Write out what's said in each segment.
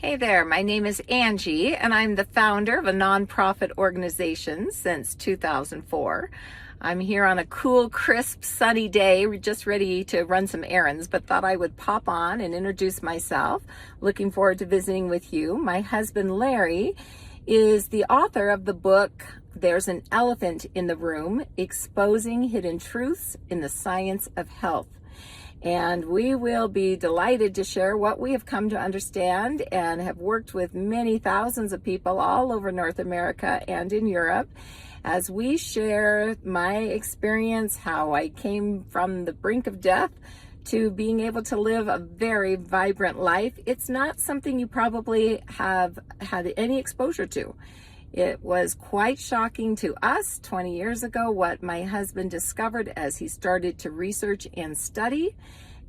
Hey there, my name is Angie, and I'm the founder of a nonprofit organization since 2004. I'm here on a cool, crisp, sunny day, just ready to run some errands, but thought I would pop on and introduce myself. Looking forward to visiting with you. My husband, Larry, is the author of the book, There's an Elephant in the Room, Exposing Hidden Truths in the Science of Health. And we will be delighted to share what we have come to understand and have worked with many thousands of people all over North America and in Europe as we share my experience, how I came from the brink of death to being able to live a very vibrant life. It's not something you probably have had any exposure to. It was quite shocking to us 20 years ago what my husband discovered as he started to research and study.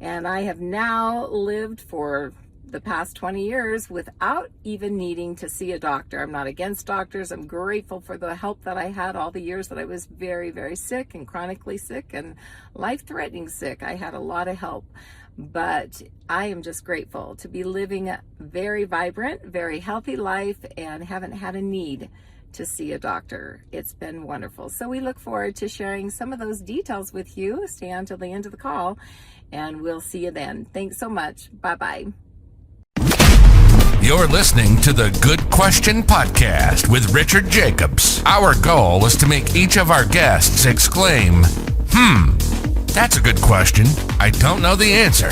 And I have now lived for the past 20 years without even needing to see a doctor. I'm not against doctors. I'm grateful for the help that I had all the years that I was very, very sick and chronically sick and life-threatening sick. I had a lot of help. But I am just grateful to be living a very vibrant, very healthy life and haven't had a need to see a doctor. It's been wonderful. So we look forward to sharing some of those details with you. Stay on till the end of the call and we'll see you then. Thanks so much. Bye-bye. You're listening to the Good Question Podcast with Richard Jacobs. Our goal is to make each of our guests exclaim, that's a good question. I don't know the answer.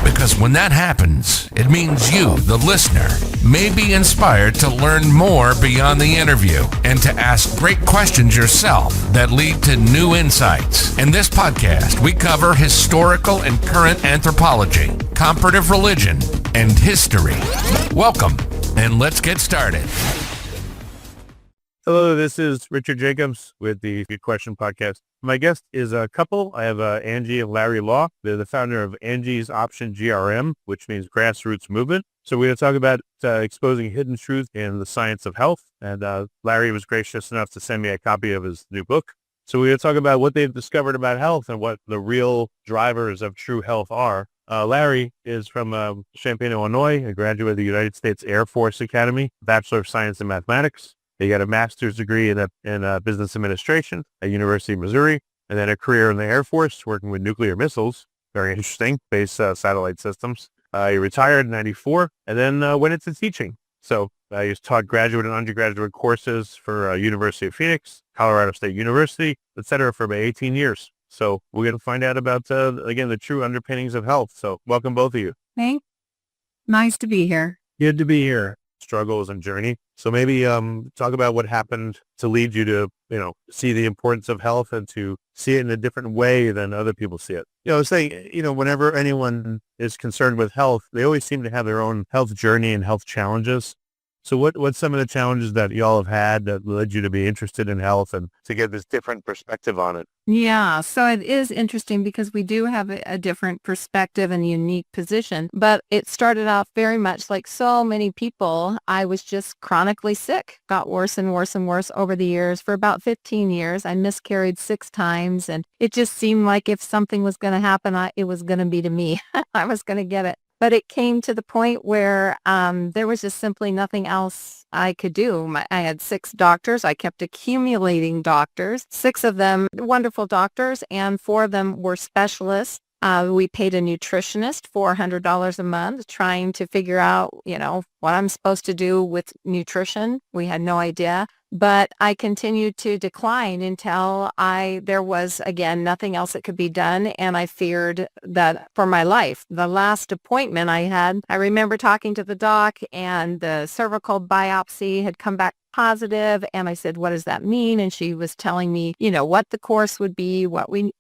Because when that happens, it means you, the listener, may be inspired to learn more beyond the interview and to ask great questions yourself that lead to new insights. In this podcast, we cover historical and current anthropology, comparative religion, and history. Welcome, and let's get started. Hello, this is Richard Jacobs with the Good Question Podcast. My guest is a couple. I have Angie and Larry Law. They're the founder of Angie's Option GRM, which means grassroots movement. So we're going to talk about exposing hidden truth in the science of health. And Larry was gracious enough to send me a copy of his new book. So we're going to talk about what they've discovered about health and what the real drivers of true health are. Larry is from Champaign, Illinois, a graduate of the United States Air Force Academy, Bachelor of Science in Mathematics. He got a master's degree in business administration at University of Missouri, and then a career in the Air Force working with nuclear missiles. Very interesting, space satellite systems. He retired in 94 and then went into teaching. So he's taught graduate and undergraduate courses for University of Phoenix, Colorado State University, etc. for about 18 years. So we're going to find out about, again, the true underpinnings of health. So welcome, both of you. Thanks. Nice to be here. Good to be here. Struggles and journey. So maybe talk about what happened to lead you to, see the importance of health and to see it in a different way than other people see it. I was saying, whenever anyone is concerned with health, they always seem to have their own health journey and health challenges. So what's some of the challenges that y'all have had that led you to be interested in health and to get this different perspective on it? Yeah, so it is interesting because we do have a different perspective and unique position, but it started off very much like so many people. I was just chronically sick, got worse and worse and worse over the years. For about 15 years, I miscarried 6 times, and it just seemed like if something was going to happen, it was going to be to me. I was going to get it. But it came to the point where there was just simply nothing else I could do. I had 6 doctors. I kept accumulating doctors, 6 of them wonderful doctors, and 4 of them were specialists. We paid a nutritionist $400 a month trying to figure out, what I'm supposed to do with nutrition. We had no idea. But I continued to decline until there was, again, nothing else that could be done. And I feared that for my life. The last appointment I had, I remember talking to the doc and the cervical biopsy had come back positive. And I said, what does that mean? And she was telling me, what the course would be, what we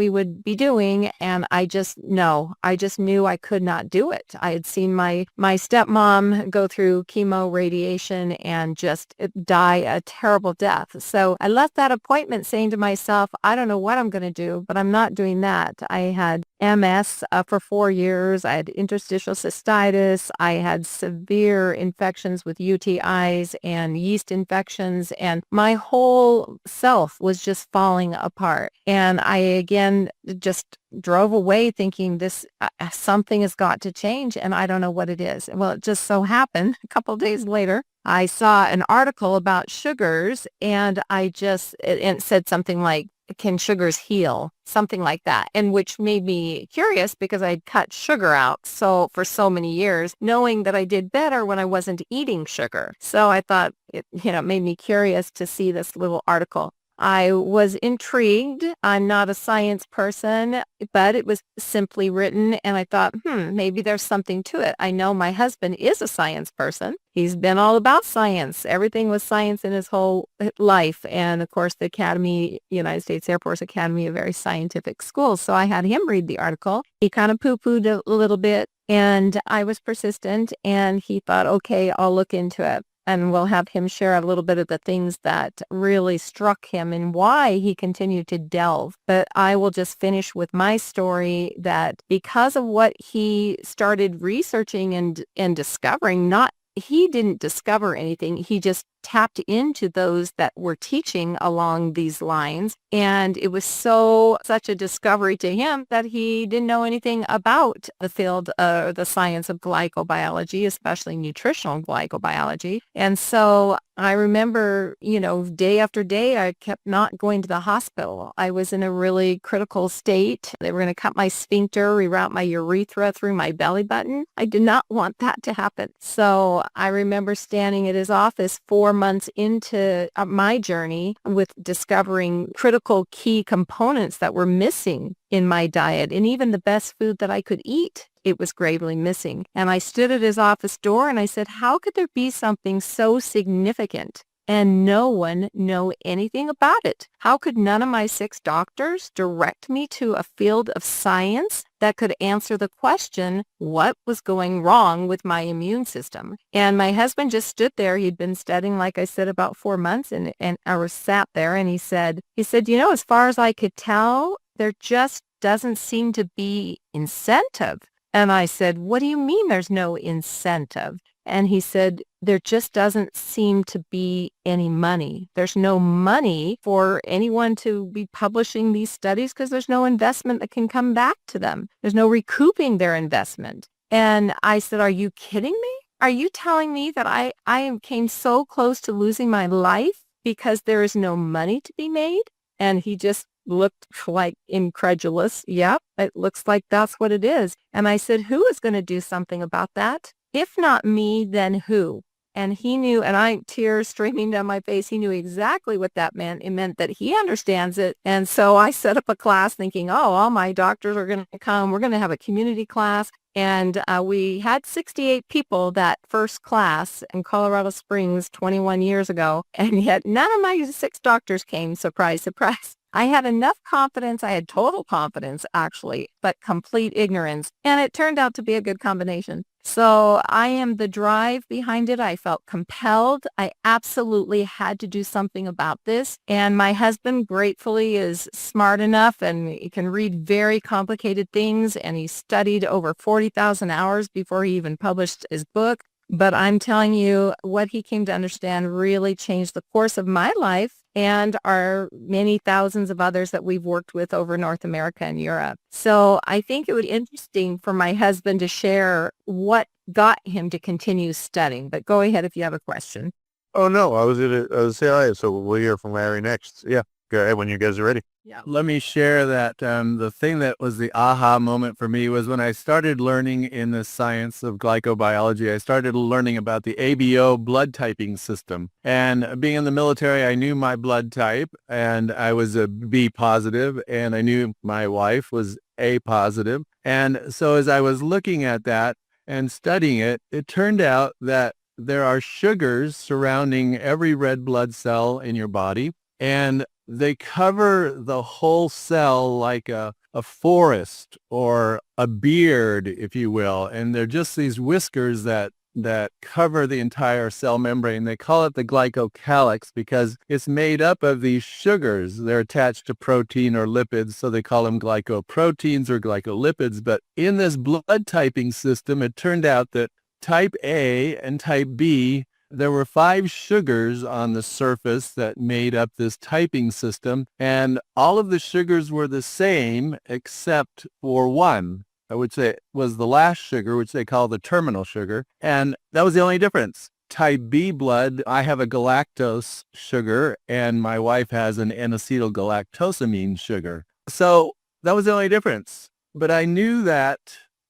would be doing. And I just knew I could not do it. I had seen my stepmom go through chemo, radiation, and just die a terrible death. So I left that appointment saying to myself, I don't know what I'm going to do, but I'm not doing that. I had MS for 4 years. I had interstitial cystitis. I had severe infections with UTIs and yeast infections, and my whole self was just falling apart. And I again just drove away thinking this something has got to change, and I don't know what it is. Well, it just so happened a couple of days later, I saw an article about sugars, and it said something like, can sugars heal? Something like that. And which made me curious because I'd cut sugar out for so many years, knowing that I did better when I wasn't eating sugar. So I thought it made me curious to see this little article. I was intrigued. I'm not a science person, but it was simply written, and I thought, maybe there's something to it. I know my husband is a science person. He's been all about science. Everything was science in his whole life. And of course, the Academy, United States Air Force Academy, a very scientific school. So I had him read the article. He kind of poo-pooed a little bit, and I was persistent, and he thought, okay, I'll look into it. And we'll have him share a little bit of the things that really struck him and why he continued to delve. But I will just finish with my story that because of what he started researching and discovering, he didn't discover anything. He just tapped into those that were teaching along these lines. And it was such a discovery to him that he didn't know anything about the field of the science of glycobiology, especially nutritional glycobiology. And so I remember, day after day, I kept not going to the hospital. I was in a really critical state. They were going to cut my sphincter, reroute my urethra through my belly button. I did not want that to happen. So I remember standing at his office 4 months into my journey with discovering critical key components that were missing in my diet, and even the best food that I could eat, it was gravely missing. And I stood at his office door and I said, how could there be something so significant and no one know anything about it? How could none of my 6 doctors direct me to a field of science that could answer the question, what was going wrong with my immune system? And my husband just stood there. He'd been studying, like I said, about 4 months, and I was sat there, and he said, as far as I could tell, there just doesn't seem to be incentive. And I said, what do you mean there's no incentive? And he said, there just doesn't seem to be any money. There's no money for anyone to be publishing these studies because there's no investment that can come back to them. There's no recouping their investment. And I said, are you kidding me? Are you telling me that I came so close to losing my life because there is no money to be made? And he just looked like incredulous. Yep, it looks like that's what it is. And I said, who is going to do something about that? If not me, then who? And he knew, and tears streaming down my face, he knew exactly what that meant. It meant that he understands it. And so I set up a class thinking, all my doctors are going to come. We're going to have a community class. And we had 68 people that first class in Colorado Springs 21 years ago. And yet none of my 6 doctors came. Surprise, surprise. I had enough confidence. I had total confidence, actually, but complete ignorance. And it turned out to be a good combination. So I am the drive behind it. I felt compelled. I absolutely had to do something about this. And my husband gratefully is smart enough and he can read very complicated things. And he studied over 40,000 hours before he even published his book. But I'm telling you, what he came to understand really changed the course of my life and our many thousands of others that we've worked with over North America and Europe. So I think it would be interesting for my husband to share what got him to continue studying. But go ahead if you have a question. Oh, no, I was going to say hi, so we'll hear from Larry next. Yeah, go ahead when you guys are ready. Yeah, let me share that the thing that was the aha moment for me was when I started learning in the science of glycobiology. I started learning about the ABO blood typing system. And being in the military, I knew my blood type, and I was a B positive, and I knew my wife was A positive. And so as I was looking at that and studying it, it turned out that there are sugars surrounding every red blood cell in your body, and they cover the whole cell like a forest or a beard, if you will. And they're just these whiskers that that cover the entire cell membrane. They call it the glycocalyx because it's made up of these sugars. They're attached to protein or lipids, so they call them glycoproteins or glycolipids. But in this blood typing system, it turned out that type A and type B, there were 5 sugars on the surface that made up this typing system, and all of the sugars were the same except for one, which was the last sugar, which they call the terminal sugar, and that was the only difference. Type B blood, I have a galactose sugar, and my wife has an N-acetylgalactosamine sugar. So that was the only difference. But I knew that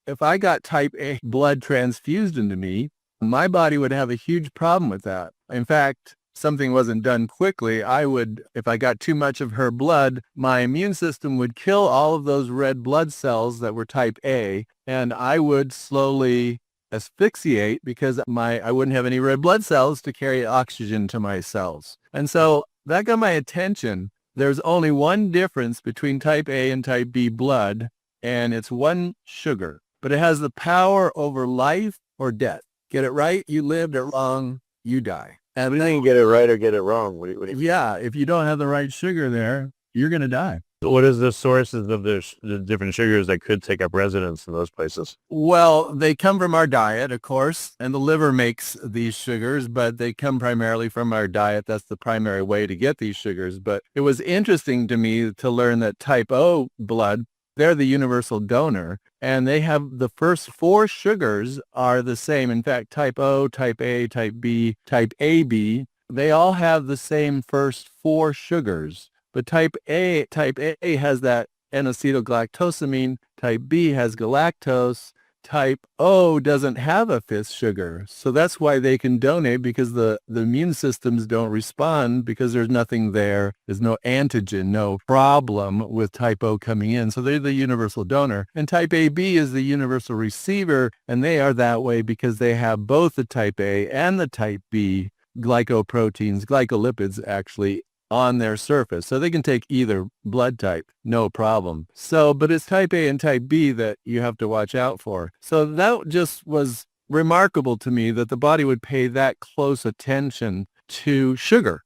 if I got type A blood transfused into me, my body would have a huge problem with that. In fact, something wasn't done quickly, if I got too much of her blood, my immune system would kill all of those red blood cells that were type A, and I would slowly asphyxiate because I wouldn't have any red blood cells to carry oxygen to my cells. And so that got my attention. There's only one difference between type A and type B blood, and it's one sugar, but it has the power over life or death. Get it right, you live. Get it wrong, you die. And we can get it right or get it wrong. Yeah, if you don't have the right sugar there, you're going to die. What is the sources of the different sugars that could take up residence in those places? Well, they come from our diet, of course, and the liver makes these sugars, but they come primarily from our diet. That's the primary way to get these sugars. But it was interesting to me to learn that type O blood, they're the universal donor, and they have the first 4 sugars are the same. In fact, type O, type A, type B, type AB, they all have the same first 4 sugars. But type A has that N-acetylgalactosamine, type B has galactose, type O doesn't have a 5th sugar. So that's why they can donate, because the immune systems don't respond because there's nothing there. There's no antigen, no problem with type O coming in. So they're the universal donor. And type AB is the universal receiver, and they are that way because they have both the type A and the type B glycoproteins, glycolipids actually, on their surface. So they can take either blood type, no problem. So, but it's type A and type B that you have to watch out for. So that just was remarkable to me that the body would pay that close attention to sugar.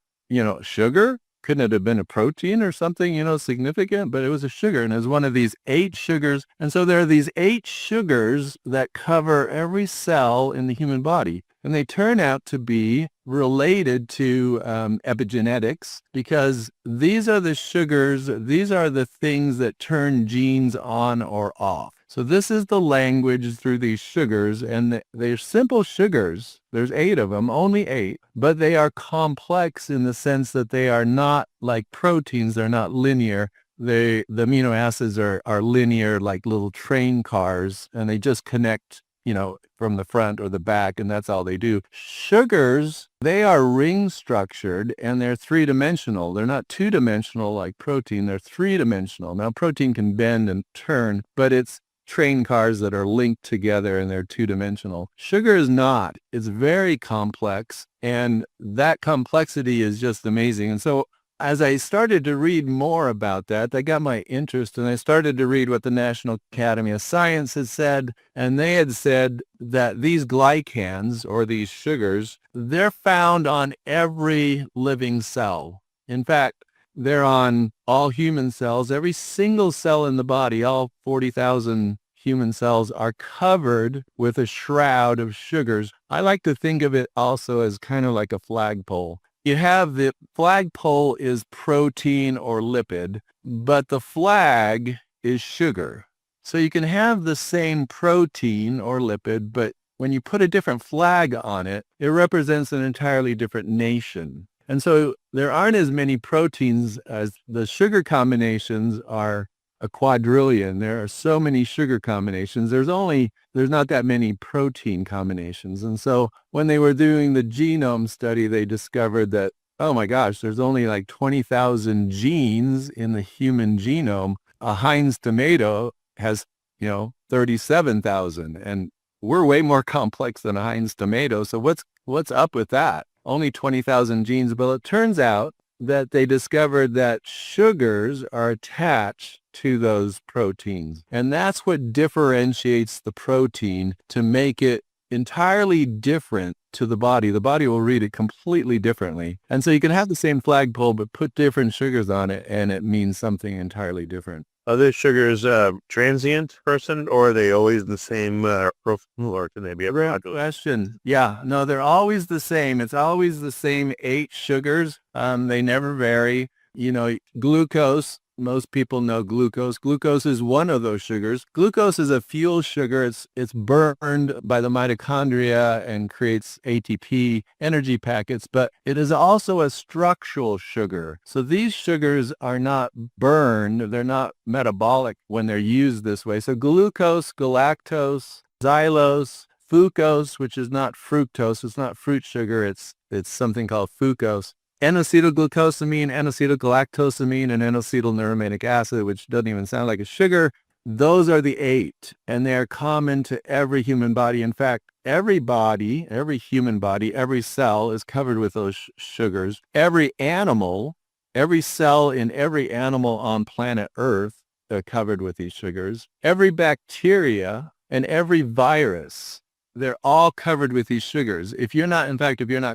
Sugar? Couldn't it have been a protein or something, significant? But it was a sugar, and it was one of these 8 sugars. And so there are these 8 sugars that cover every cell in the human body. And they turn out to be related to epigenetics, because these are the sugars, these are the things that turn genes on or off. So this is the language through these sugars, and they're simple sugars. There's 8 of them, only 8, but they are complex in the sense that they are not like proteins. They're not linear. The amino acids are linear, like little train cars, and they just connect from the front or the back, and that's all they do. Sugars, they are ring structured, and they're 3-dimensional. They're not 2-dimensional like protein. They're 3-dimensional. Now, protein can bend and turn, but it's train cars that are linked together, and they're 2-dimensional. Sugar is not. It's very complex, and that complexity is just amazing. And so as I started to read more about that got my interest, and I started to read what the National Academy of Science had said, and they had said that these glycans, or these sugars, they're found on every living cell. In fact, they're on all human cells. Every single cell in the body, all 40,000 human cells, are covered with a shroud of sugars. I like to think of it also as kind of like a flagpole. You have the flagpole is protein or lipid, but the flag is sugar. So you can have the same protein or lipid, but when you put a different flag on it, it represents an entirely different nation. And so there aren't as many proteins as the sugar combinations are a quadrillion. There are so many sugar combinations. There's not that many protein combinations. And so when they were doing the genome study, they discovered that, oh my gosh, there's only like 20,000 genes in the human genome. A Heinz tomato has, 37,000, and we're way more complex than a Heinz tomato. So what's up with that? Only 20,000 genes. But it turns out that they discovered that sugars are attached to those proteins. And that's what differentiates the protein to make it entirely different to the body. The body will read it completely differently. And so you can have the same flagpole, but put different sugars on it, and it means something entirely different. Are the sugars transient person, or are they always the same profile, or can they be a Great question. Yeah, no, they're always the same. It's always the same 8 sugars. They never vary. Glucose, most people know glucose. Glucose is one of those sugars. Glucose is a fuel sugar. It's burned by the mitochondria and creates ATP energy packets, but it is also a structural sugar. So these sugars are not burned. They're not metabolic when they're used this way. So glucose, galactose, xylose, fucose, which is not fructose. It's not fruit sugar. It's something called fucose. N-acetylglucosamine, N-acetylgalactosamine, and N-acetylneuraminic acid, which doesn't even sound like a sugar. Those are the 8, and they are common to every human body. In fact, every human body, every cell is covered with those sugars. Every animal, every cell in every animal on planet Earth are covered with these sugars. Every bacteria and every virus, they're all covered with these sugars. If you're not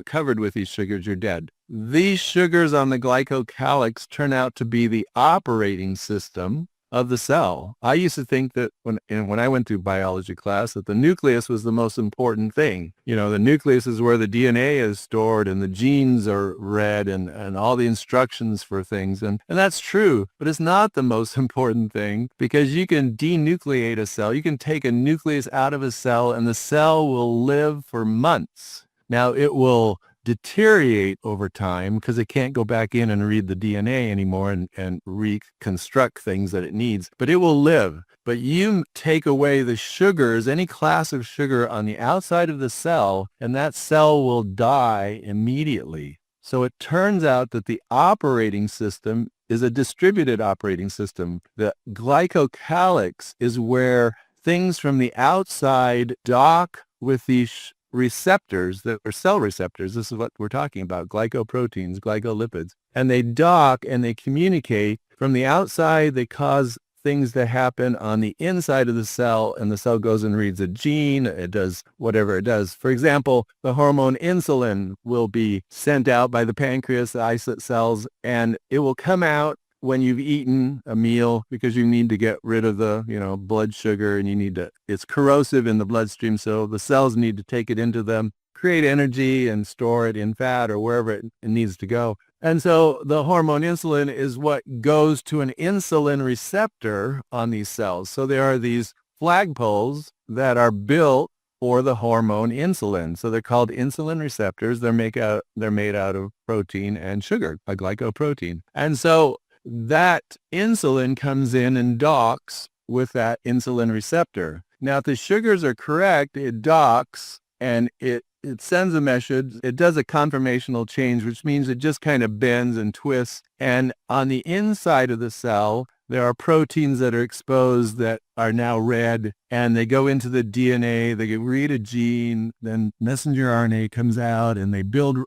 covered with these sugars, you're dead. These sugars on the glycocalyx turn out to be the operating system of the cell. I used to think that when I went to biology class that the nucleus was the most important thing. The nucleus is where the DNA is stored and the genes are read and all the instructions for things. And that's true, but it's not the most important thing, because you can denucleate a cell. You can take a nucleus out of a cell and the cell will live for months. Now, it will deteriorate over time because it can't go back in and read the DNA anymore and reconstruct things that it needs, but it will live. But you take away the sugars, any class of sugar on the outside of the cell, and that cell will die immediately. So it turns out that the operating system is a distributed operating system. The glycocalyx is where things from the outside dock with these receptors that are cell receptors. This is what we're talking about, glycoproteins, glycolipids. And they dock and they communicate. From the outside, they cause things to happen on the inside of the cell, and the cell goes and reads a gene. It does whatever it does. For example, the hormone insulin will be sent out by the pancreas, the islet cells, and it will come out when you've eaten a meal, because you need to get rid of the, blood sugar, and it's corrosive in the bloodstream. So the cells need to take it into them, create energy and store it in fat or wherever it needs to go. And so the hormone insulin is what goes to an insulin receptor on these cells. So there are these flagpoles that are built for the hormone insulin. So they're called insulin receptors. They're made out of protein and sugar, a glycoprotein. And so that insulin comes in and docks with that insulin receptor. Now, if the sugars are correct, it docks and it sends a message. It does a conformational change, which means it just kind of bends and twists. And on the inside of the cell, there are proteins that are exposed that are now read, and they go into the DNA, they read a gene, then messenger RNA comes out, and they build,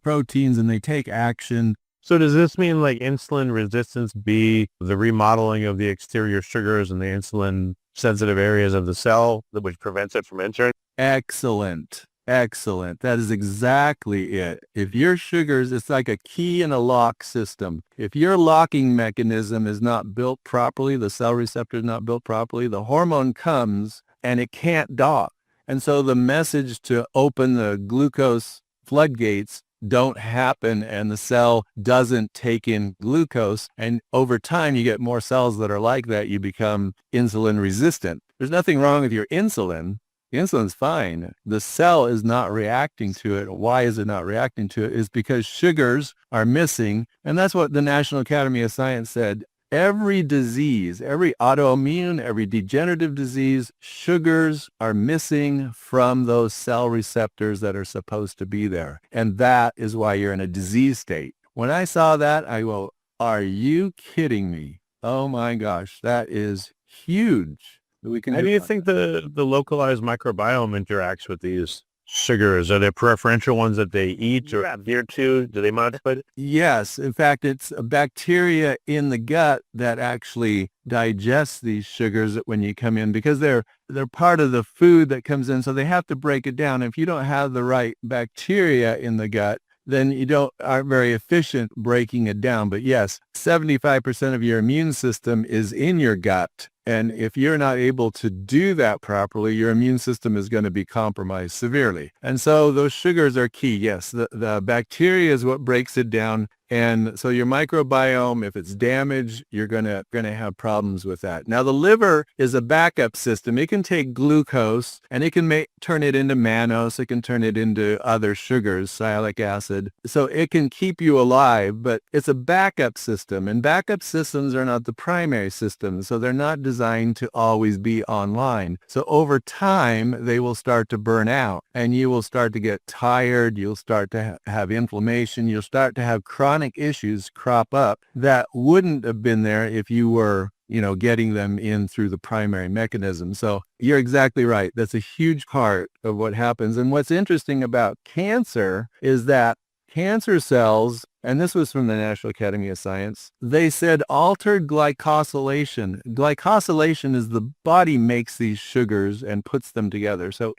proteins, and they take action. So does this mean like insulin resistance be the remodeling of the exterior sugars and the insulin sensitive areas of the cell, which prevents it from entering? Excellent. That is exactly it. If your sugars, it's like a key in a lock system. If your locking mechanism is not built properly, the cell receptor is not built properly, the hormone comes and it can't dock. And so the message to open the glucose floodgates don't happen, and the cell doesn't take in glucose. And over time, you get more cells that are like that. You become insulin resistant. There's nothing wrong with your insulin. The insulin's fine. The cell is not reacting to it. Why is it not reacting to it? Is because sugars are missing. And that's what the National Academy of Science said. Every disease, every autoimmune, every degenerative disease, sugars are missing from those cell receptors that are supposed to be there. And that is why you're in a disease state. When I saw that, I go, are you kidding me? Oh my gosh, that is huge. How do you think the localized microbiome interacts with these sugars? Are there preferential ones that they eat or adhere to? Do they modify it? Yes. In fact, it's a bacteria in the gut that actually digests these sugars when you come in because they're part of the food that comes in. So they have to break it down. If you don't have the right bacteria in the gut, then you aren't very efficient breaking it down. But yes, 75% of your immune system is in your gut. And if you're not able to do that properly, your immune system is going to be compromised severely. And so those sugars are key. Yes, the bacteria is what breaks it down. And so your microbiome, if it's damaged, you're going to have problems with that. Now, the liver is a backup system. It can take glucose and it can turn it into mannose. It can turn it into other sugars, sialic acid. So it can keep you alive, but it's a backup system. And backup systems are not the primary system. So they're not designed to always be online. So over time, they will start to burn out and you will start to get tired. You'll start to have inflammation. You'll start to have chronic issues crop up that wouldn't have been there if you were, getting them in through the primary mechanism. So you're exactly right. That's a huge part of what happens. And what's interesting about cancer is that cancer cells, and this was from the National Academy of Science, they said altered glycosylation. Glycosylation is the body makes these sugars and puts them together. So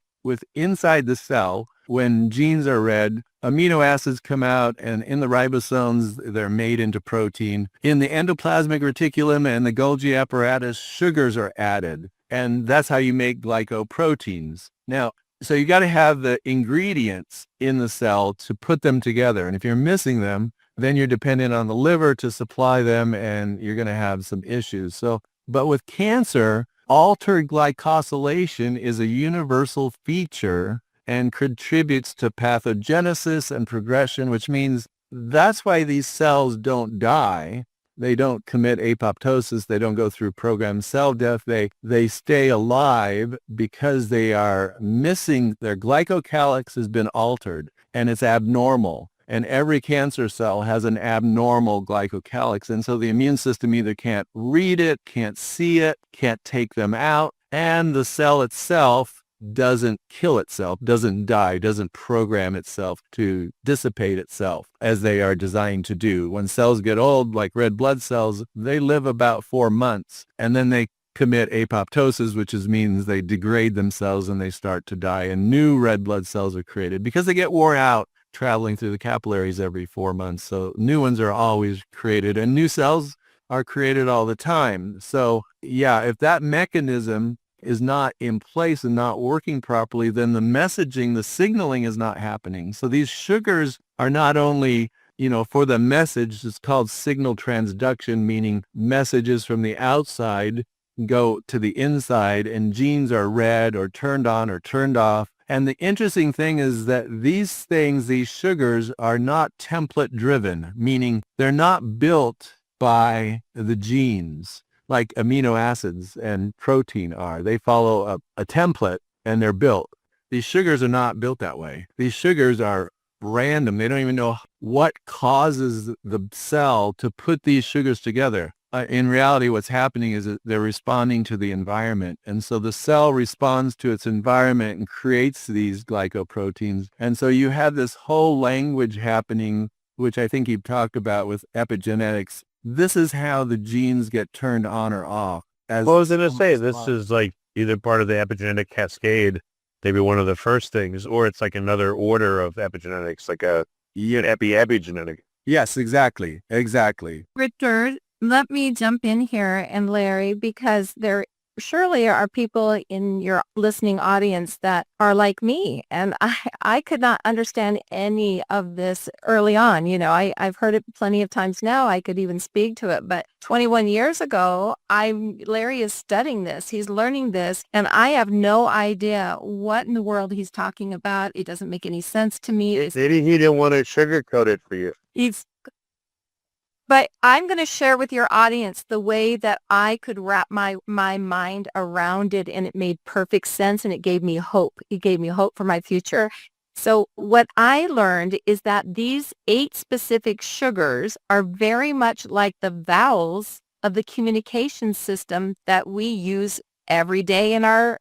inside the cell, when genes are read, amino acids come out, and in the ribosomes, they're made into protein. In the endoplasmic reticulum and the Golgi apparatus, sugars are added, and that's how you make glycoproteins. Now, so you got to have the ingredients in the cell to put them together, and if you're missing them, then you're dependent on the liver to supply them, and you're going to have some issues. But with cancer, altered glycosylation is a universal feature and contributes to pathogenesis and progression, which means that's why these cells don't die. They don't commit apoptosis. They don't go through programmed cell death. They stay alive because they are missing, their glycocalyx has been altered and it's abnormal. And every cancer cell has an abnormal glycocalyx. And so the immune system either can't read it, can't see it, can't take them out, and the cell itself doesn't kill itself, doesn't die, doesn't program itself to dissipate itself as they are designed to do. When cells get old, like red blood cells, they live about 4 months and then they commit apoptosis, which means they degrade themselves and they start to die, and new red blood cells are created because they get wore out traveling through the capillaries every 4 months. So new ones are always created and new cells are created all the time. So yeah, if that mechanism is not in place and not working properly, then the messaging, the signaling is not happening. So these sugars are not only, for the message, it's called signal transduction, meaning messages from the outside go to the inside and genes are read or turned on or turned off. And the interesting thing is that these sugars are not template driven, meaning they're not built by the genes like amino acids and protein are. They follow a template and they're built. These sugars are not built that way. These sugars are random. They don't even know what causes the cell to put these sugars together. In reality, what's happening is that they're responding to the environment. And so the cell responds to its environment and creates these glycoproteins. And so you have this whole language happening, which I think you've talked about with epigenetics. This is how the genes get turned on or off. What I was going to say, this is like either part of the epigenetic cascade, maybe one of the first things, or it's like another order of epigenetics, like an epigenetic. Yes, exactly. Richard, let me jump in here, and Larry, because there surely are people in your listening audience that are like me, and I could not understand any of this early on. I've heard it plenty of times now. I could even speak to it, but 21 years ago, Larry is studying this. He's learning this, and I have no idea what in the world he's talking about. It doesn't make any sense to me. Maybe he didn't want to sugarcoat it for you. But I'm going to share with your audience the way that I could wrap my mind around it, and it made perfect sense, and it gave me hope. It gave me hope for my future. So what I learned is that these 8 specific sugars are very much like the vowels of the communication system that we use every day in our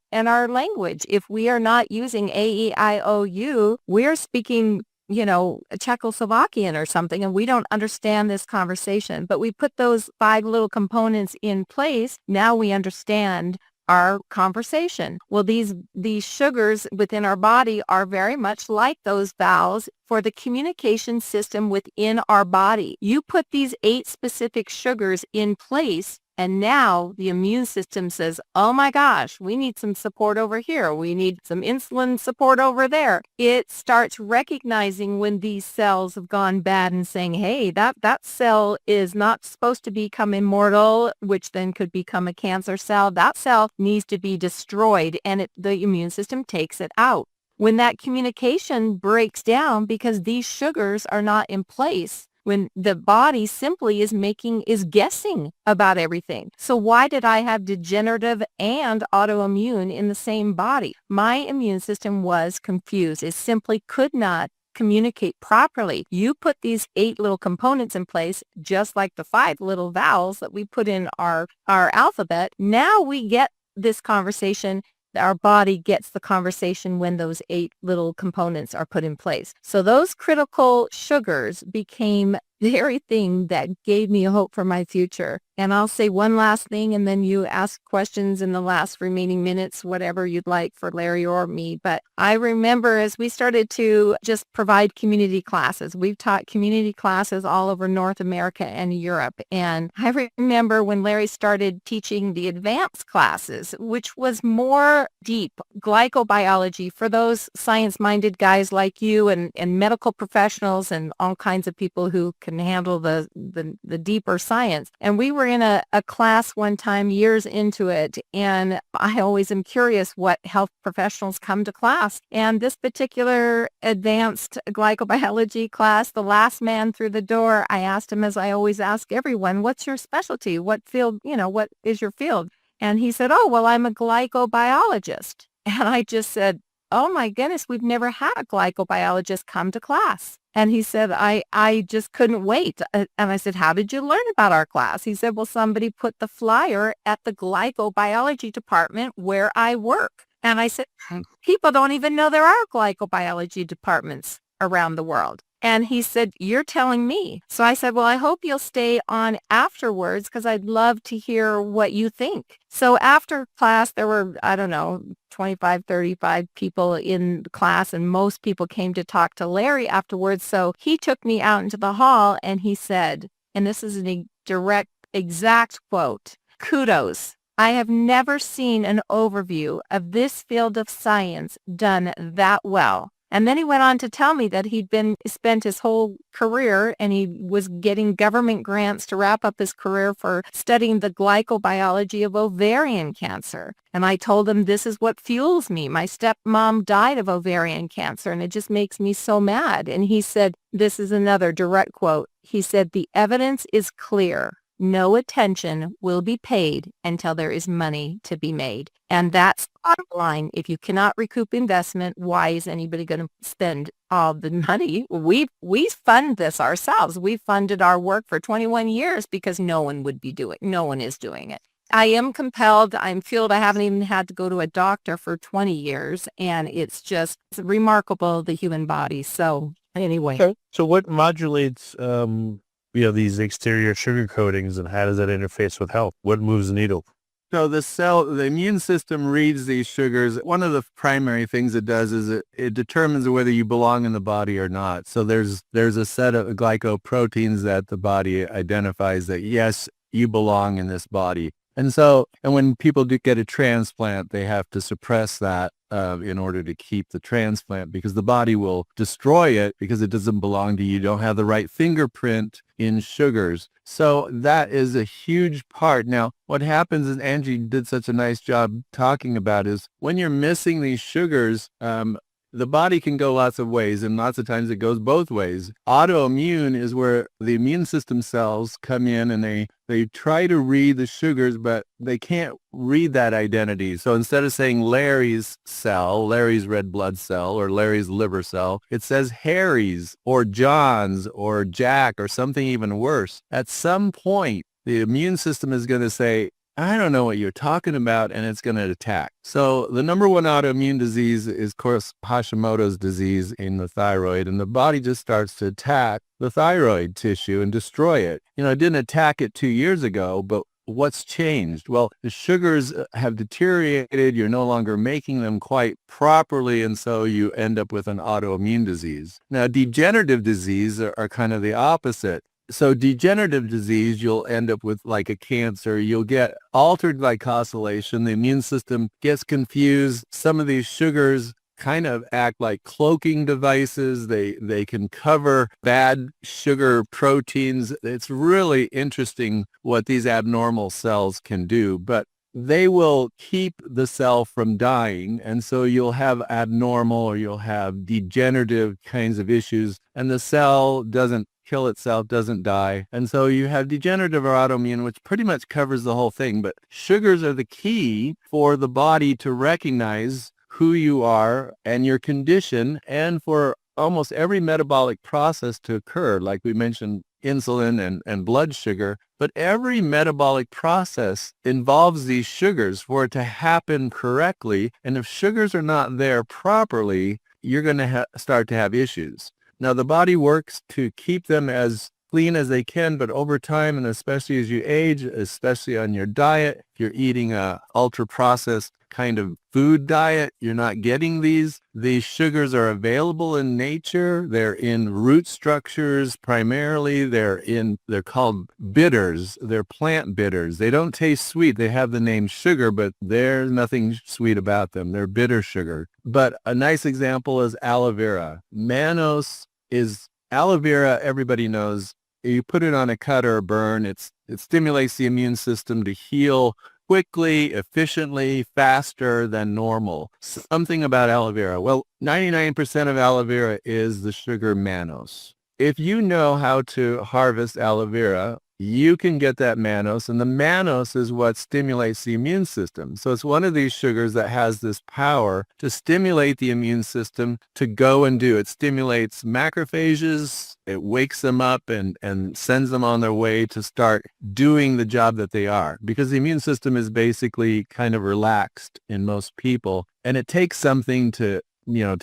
language. If we are not using A-E-I-O-U, we're speaking Czechoslovakian or something, and we don't understand this conversation. But we put those 5 little components in place. Now we understand our conversation. Well, these sugars within our body are very much like those vowels for the communication system within our body. You put these 8 specific sugars in place, and now the immune system says, oh my gosh, we need some support over here. We need some insulin support over there. It starts recognizing when these cells have gone bad and saying, hey, that cell is not supposed to become immortal, which then could become a cancer cell. That cell needs to be destroyed, and the immune system takes it out. When that communication breaks down because these sugars are not in place, when the body simply is guessing about everything. So why did I have degenerative and autoimmune in the same body? My immune system was confused. It simply could not communicate properly. You put these 8 little components in place, just like the 5 little vowels that we put in our alphabet. Now we get this conversation. Our body gets the conversation when those 8 little components are put in place. So those critical sugars became the very thing that gave me hope for my future. And I'll say one last thing, and then you ask questions in the last remaining minutes, whatever you'd like for Larry or me. But I remember as we started to just provide community classes, we've taught community classes all over North America and Europe. And I remember when Larry started teaching the advanced classes, which was more deep glycobiology for those science-minded guys like you and medical professionals and all kinds of people who can handle the deeper science. And we were in a class one time years into it, and I always am curious what health professionals come to class. And this particular advanced glycobiology class, the last man through the door, I asked him, as I always ask everyone, what's your specialty? What field, what is your field? And he said, oh, well, I'm a glycobiologist. And I just said, oh my goodness, we've never had a glycobiologist come to class. And he said, I just couldn't wait. And I said, how did you learn about our class? He said, well, somebody put the flyer at the glycobiology department where I work. And I said, people don't even know there are glycobiology departments around the world. And he said, you're telling me. So I said, well, I hope you'll stay on afterwards because I'd love to hear what you think. So after class, there were, 25, 35 people in class, and most people came to talk to Larry afterwards. So he took me out into the hall and he said, and this is a direct, exact quote, kudos. I have never seen an overview of this field of science done that well. And then he went on to tell me that he'd spent his whole career and he was getting government grants to wrap up his career for studying the glycobiology of ovarian cancer. And I told him, this is what fuels me. My stepmom died of ovarian cancer and it just makes me so mad. And he said, this is another direct quote. He said, the evidence is clear. No attention will be paid until there is money to be made. And that's the bottom line. If you cannot recoup investment, why is anybody going to spend all the money? We fund this ourselves. We funded our work for 21 years because no one is doing it. I am compelled. I haven't even had to go to a doctor for 20 years. And it's remarkable, the human body. So anyway. Okay. So what modulates these exterior sugar coatings, and how does that interface with health? What moves the needle? So the immune system reads these sugars. One of the primary things it does is it determines whether you belong in the body or not. So there's a set of glycoproteins that the body identifies that, yes, you belong in this body. And when people do get a transplant, they have to suppress that in order to keep the transplant, because the body will destroy it because it doesn't belong to you. You don't have the right fingerprint in sugars. So that is a huge part. Now, what happens, and Angie did such a nice job talking about, is when you're missing these sugars, the body can go lots of ways, and lots of times it goes both ways. Autoimmune is where the immune system cells come in and they try to read the sugars, but they can't read that identity. So instead of saying Larry's cell, Larry's red blood cell, or Larry's liver cell, it says Harry's or John's or Jack or something even worse. At some point, the immune system is going to say, I don't know what you're talking about, and it's going to attack. So the number one autoimmune disease is, of course, Hashimoto's disease in the thyroid, and the body just starts to attack the thyroid tissue and destroy it. It didn't attack it 2 years ago, but what's changed? Well, the sugars have deteriorated. You're no longer making them quite properly, and so you end up with an autoimmune disease. Now, degenerative disease are kind of the opposite. So degenerative disease, you'll end up with like a cancer. You'll get altered glycosylation. The immune system gets confused. Some of these sugars kind of act like cloaking devices. They can cover bad sugar proteins. It's really interesting what these abnormal cells can do, but they will keep the cell from dying. And so you'll have abnormal or you'll have degenerative kinds of issues, and the cell doesn't kill itself, doesn't die. And so you have degenerative or autoimmune, which pretty much covers the whole thing. But sugars are the key for the body to recognize who you are and your condition, and for almost every metabolic process to occur, like we mentioned, insulin and blood sugar. But every metabolic process involves these sugars for it to happen correctly. And if sugars are not there properly, you're going to start to have issues. Now, the body works to keep them as clean as they can, but over time, and especially as you age, especially on your diet, if you're eating a ultra-processed kind of food diet, you're not getting these. These sugars are available in nature. They're in root structures primarily. They're called bitters. They're plant bitters. They don't taste sweet. They have the name sugar, but there's nothing sweet about them. They're bitter sugar. But a nice example is aloe vera. Mannose is aloe vera, everybody knows. You put it on a cut or a burn, it stimulates the immune system to heal quickly, efficiently, faster than normal. Something about aloe vera. Well, 99% of aloe vera is the sugar mannose. If you know how to harvest aloe vera, you can get that mannose, and the mannose is what stimulates the immune system. So it's one of these sugars that has this power to stimulate the immune system to go and do. It stimulates macrophages, it wakes them up and sends them on their way to start doing the job that they are, because the immune system is basically kind of relaxed in most people, and it takes something to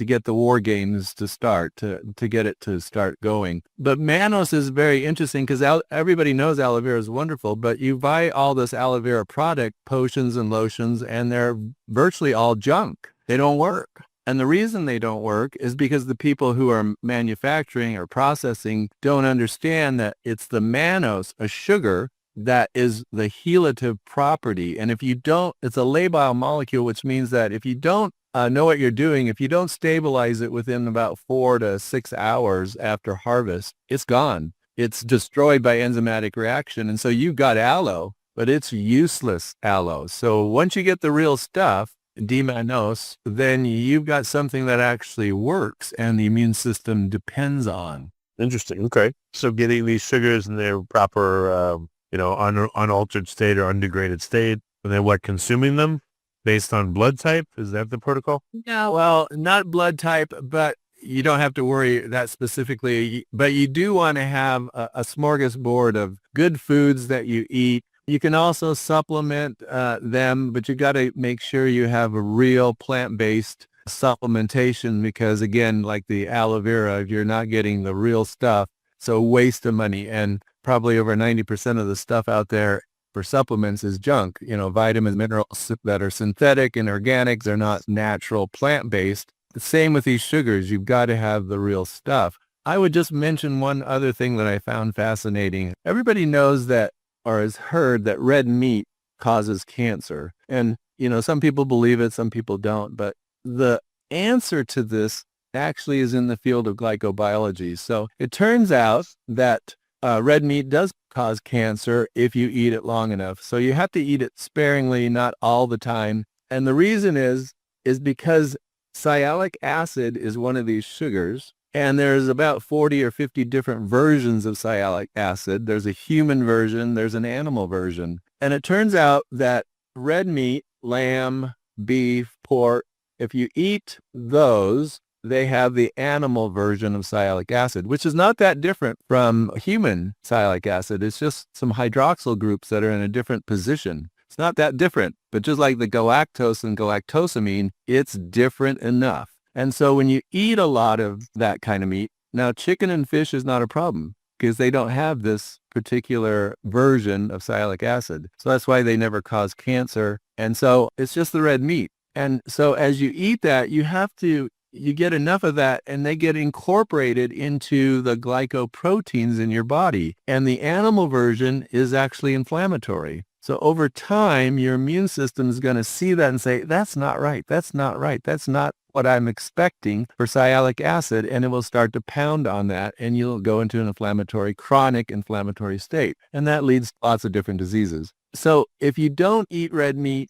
get the war games to start, to get it to start going. But mannose is very interesting because everybody knows aloe vera is wonderful, but you buy all this aloe vera product, potions and lotions, and they're virtually all junk. They don't work. And the reason they don't work is because the people who are manufacturing or processing don't understand that it's the mannose, a sugar, that is the helative property. And if you don't, it's a labile molecule, which means that if you don't know what you're doing, if you don't stabilize it within about 4 to 6 hours after harvest, it's gone. It's destroyed by enzymatic reaction. And so you've got aloe, but it's useless aloe. So once you get the real stuff, D-mannose, then you've got something that actually works and the immune system depends on. Interesting. Okay. So getting these sugars in their proper, unaltered state or undegraded state, and then consuming them based on blood type? Is that the protocol? No, well, not blood type, but you don't have to worry that specifically. But you do want to have a smorgasbord of good foods that you eat. You can also supplement them, but you got to make sure you have a real plant-based supplementation because, again, like the aloe vera, if you're not getting the real stuff, it's a waste of money. And probably over 90% of the stuff out there for supplements is junk. Vitamins, minerals that are synthetic and organic, they're not natural, plant-based. The same with these sugars. You've got to have the real stuff. I would just mention one other thing that I found fascinating. Everybody knows that or has heard that red meat causes cancer. And, some people believe it, some people don't. But the answer to this actually is in the field of glycobiology. So it turns out that red meat does cause cancer if you eat it long enough. So you have to eat it sparingly, not all the time. And the reason is because sialic acid is one of these sugars. And there's about 40 or 50 different versions of sialic acid. There's a human version, there's an animal version. And it turns out that red meat, lamb, beef, pork, if you eat those, they have the animal version of sialic acid, which is not that different from human sialic acid. It's just some hydroxyl groups that are in a different position. It's not that different. But just like the galactose and galactosamine, it's different enough. And so when you eat a lot of that kind of meat, now chicken and fish is not a problem because they don't have this particular version of sialic acid. So that's why they never cause cancer. And so it's just the red meat. And so as you eat that, you get enough of that and they get incorporated into the glycoproteins in your body. And the animal version is actually inflammatory. So over time, your immune system is going to see that and say, that's not right. That's not right. That's not what I'm expecting for sialic acid. And it will start to pound on that and you'll go into an chronic inflammatory state. And that leads to lots of different diseases. So if you don't eat red meat,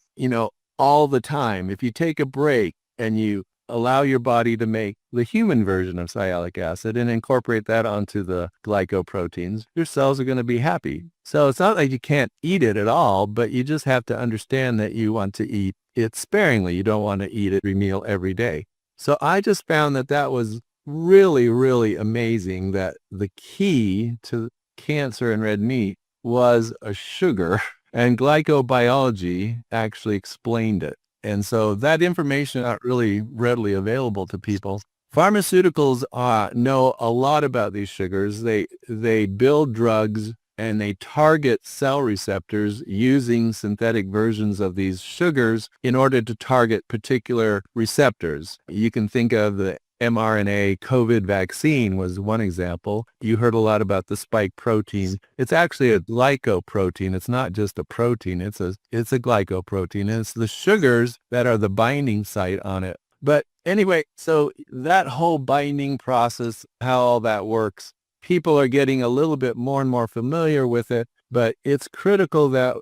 all the time, if you take a break and you allow your body to make the human version of sialic acid and incorporate that onto the glycoproteins, your cells are going to be happy. So it's not like you can't eat it at all, but you just have to understand that you want to eat it sparingly. You don't want to eat it every meal every day. So I just found that was really, really amazing that the key to cancer in red meat was a sugar, and glycobiology actually explained it. And so that information is not really readily available to people. Pharmaceuticals know a lot about these sugars. They build drugs and they target cell receptors using synthetic versions of these sugars in order to target particular receptors. You can think of the mRNA COVID vaccine was one example. You heard a lot about the spike protein. It's actually a glycoprotein. It's not just a protein. It's a glycoprotein. And it's the sugars that are the binding site on it. But anyway, so that whole binding process, how all that works, people are getting a little bit more and more familiar with it. But it's critical that,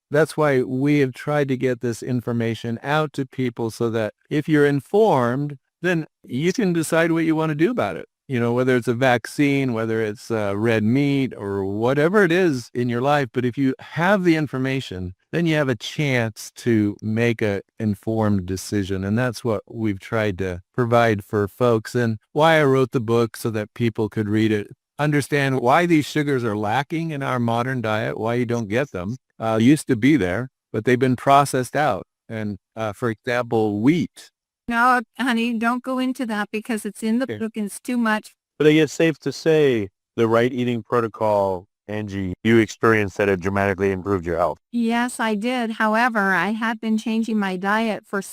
that's why we have tried to get this information out to people so that if you're informed, then you can decide what you want to do about it. Whether it's a vaccine, whether it's red meat or whatever it is in your life. But if you have the information, then you have a chance to make an informed decision. And that's what we've tried to provide for folks and why I wrote the book so that people could read it, understand why these sugars are lacking in our modern diet, why you don't get them. Used to be there, but they've been processed out. And for example, wheat. No, honey, don't go into that because it's in the book and it's too much. But I guess safe to say the right eating protocol, Angie, you experienced that it dramatically improved your health. Yes, I did. However, I had been changing my diet for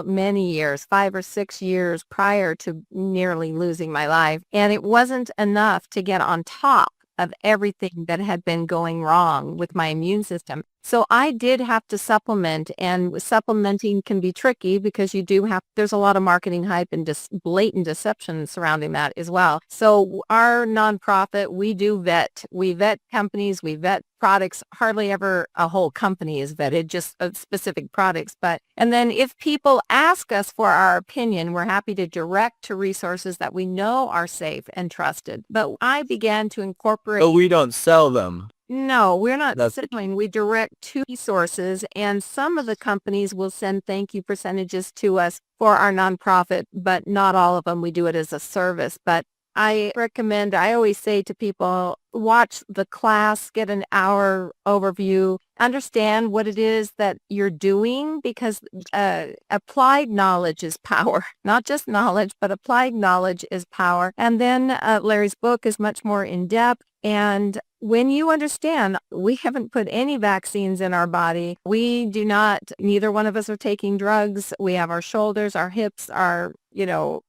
many years, 5 or 6 years prior to nearly losing my life. And it wasn't enough to get on top of everything that had been going wrong with my immune system. I did have to supplement, and supplementing can be tricky because there's a lot of marketing hype and blatant deception surrounding that as well. So our nonprofit, we vet companies, we vet products. Hardly ever a whole company is vetted, just specific products. And then if people ask us for our opinion, we're happy to direct to resources that we know are safe and trusted. But I began to incorporate. But we don't sell them. No, we're not selling. We direct to resources, and some of the companies will send thank you percentages to us for our nonprofit, but not all of them. We do it as a service. But I always say to people, watch the class, get an hour overview, understand what it is that you're doing, because applied knowledge is power. Not just knowledge, but applied knowledge is power. And then Larry's book is much more in-depth. And when you understand, we haven't put any vaccines in our body. We do not, neither one of us are taking drugs. We have our shoulders, our hips, our,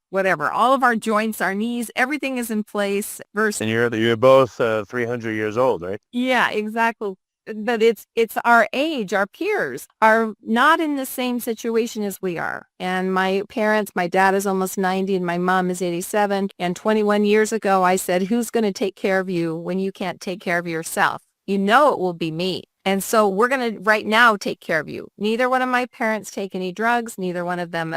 whatever, all of our joints, our knees, everything is in place. And you're both 300 years old, right? Yeah, exactly. But it's our age, our peers are not in the same situation as we are. And my dad is almost 90 and my mom is 87. And 21 years ago, I said, who's going to take care of you when you can't take care of yourself? It will be me. And so we're going to right now take care of you. Neither one of my parents take any drugs. Neither one of them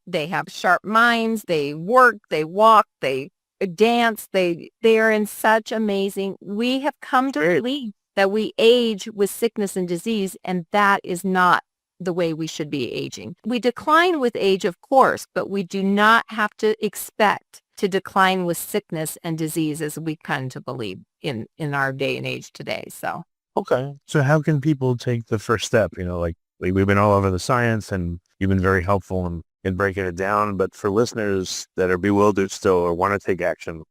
they have sharp minds. They work, they walk, they dance. They are in such amazing, we have come to believe that we age with sickness and disease, and that is not the way we should be aging. We decline with age, of course, but we do not have to expect to decline with sickness and disease as we come to believe in our day and age today. So. Okay. So how can people take the first step? Like we've been all over the science and you've been very helpful in breaking it down. But for listeners that are bewildered still or want to take action,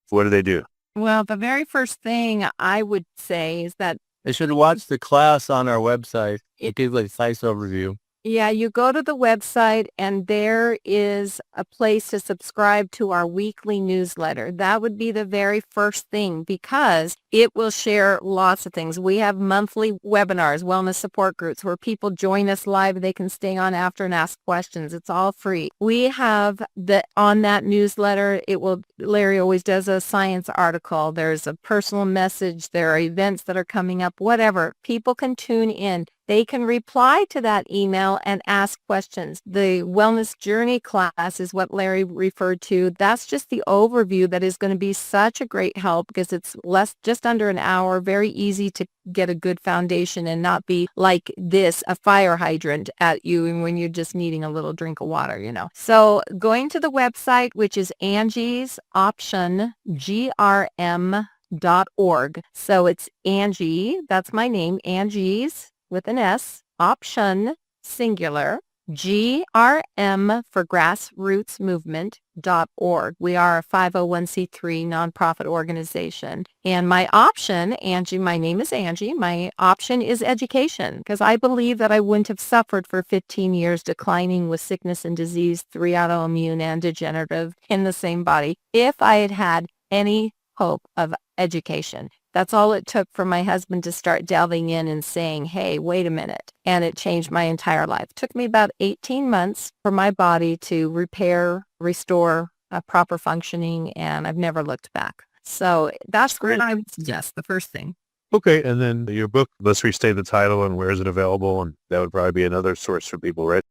what do they do? Well, the very first thing I would say is that They should watch the class on our website. It gives a nice overview. yeah, you go to the website and there is a place to subscribe to our weekly newsletter. That would be the very first thing because it will share lots of things. We have monthly webinars, wellness support groups where people join us live. They can stay on after and ask questions. It's all free. We have on that newsletter, Larry always does a science article. There's a personal message. There are events that are coming up, whatever. People can tune in. They can reply to that email and ask questions. The Wellness Journey class is what Larry referred to. That's just the overview that is going to be such a great help because it's just under an hour, very easy to get a good foundation and not be like this, a fire hydrant at you when you're just needing a little drink of water, So going to the website, which is Angie's Option, GRM.org. So it's Angie, that's my name, Angie's with an S, option, singular, GRM for grassrootsmovement.org. We are a 501c3 nonprofit organization. And my option, Angie, my name is Angie, my option is education because I believe that I wouldn't have suffered for 15 years declining with sickness and disease, 3 autoimmune and degenerative in the same body, if I had had any hope of education. That's all it took for my husband to start delving in and saying, hey, wait a minute. And it changed my entire life. It took me about 18 months for my body to repair, restore proper functioning, and I've never looked back. So that's what I would suggest, the first thing. Okay. And then your book, let's restate the title and where is it available? And that would probably be another source for people, right?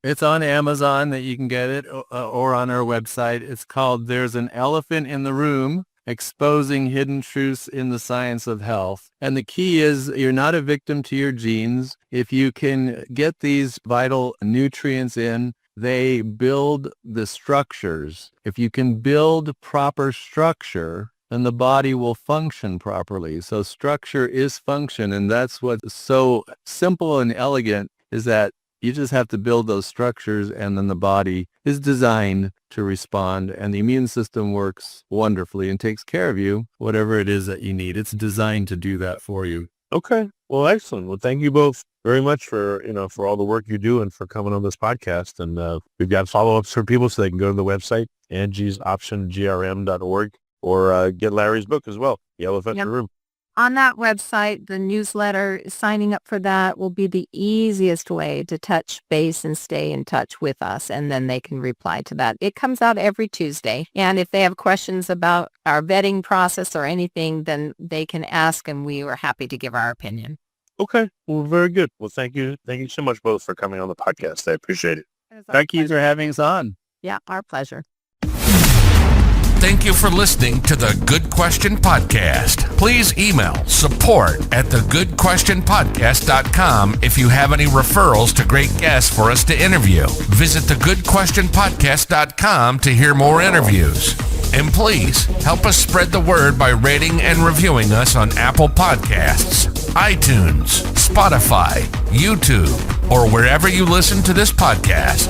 It's on Amazon that you can get it or on our website. It's called There's an Elephant in the Room, Exposing Hidden Truths in the Science of Health. And the key is you're not a victim to your genes. If you can get these vital nutrients in, they build the structures. If you can build proper structure, then the body will function properly. So structure is function. And that's what's so simple and elegant is that you just have to build those structures and then the body is designed to respond and the immune system works wonderfully and takes care of you, whatever it is that you need. It's designed to do that for you. Okay. Well, excellent. Well, thank you both very much for all the work you do and for coming on this podcast. And we've got follow-ups for people so they can go to the website, angiesoptiongrm.org, or get Larry's book as well, The Elephant in the Room. On that website, the newsletter, signing up for that will be the easiest way to touch base and stay in touch with us, and then they can reply to that. It comes out every Tuesday, and if they have questions about our vetting process or anything, then they can ask, and we are happy to give our opinion. Okay. Well, very good. Well, thank you. Thank you so much both for coming on the podcast. I appreciate it. Thank you for having us on. Yeah, our pleasure. Thank you for listening to the Good Question Podcast. Please email support@thegoodquestionpodcast.com if you have any referrals to great guests for us to interview. Visit thegoodquestionpodcast.com to hear more interviews. And please help us spread the word by rating and reviewing us on Apple Podcasts, iTunes, Spotify, YouTube, or wherever you listen to this podcast.